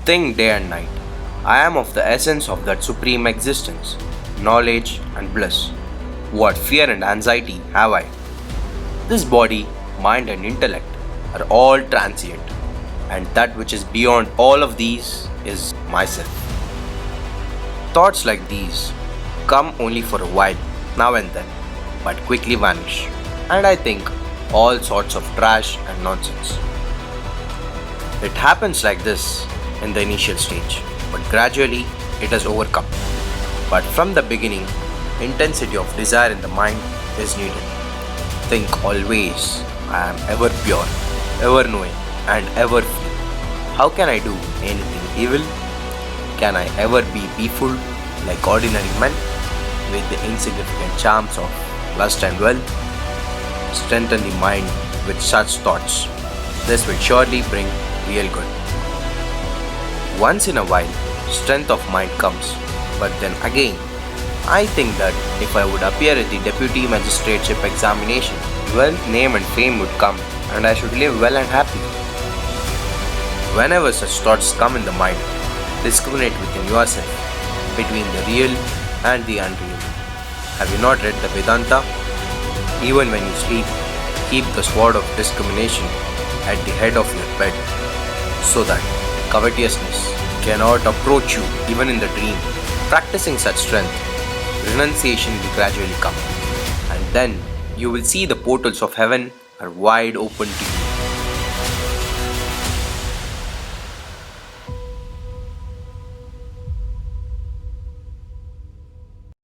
Think day and night. I am of the essence of that supreme existence, knowledge and bliss. What fear and anxiety have I? This body, mind, and intellect are all transient, and that which is beyond all of these is myself. Thoughts like these come only for a while, now and then, but quickly vanish, and I think all sorts of trash and nonsense. It happens like this in the initial stage, but gradually it is overcome. But from the beginning, intensity of desire in the mind is needed. Think always, I am ever pure, ever knowing, and ever free. How can I do anything evil? Can I ever be befooled like ordinary men with the insignificant charms of lust and wealth? Strengthen the mind with such thoughts. This will surely bring real good. Once in a while, strength of mind comes, but then again, I think that if I would appear at the deputy magistrateship examination, wealth, name, and fame would come, and I should live well and happy. Whenever such thoughts come in the mind, discriminate within yourself between the real and the unreal. Have you not read the Vedanta? Even when you sleep, keep the sword of discrimination at the head of your bed, so that covetousness cannot approach you even in the dream. Practicing such strength, renunciation will gradually come, and then you will see the portals of heaven are wide open to you.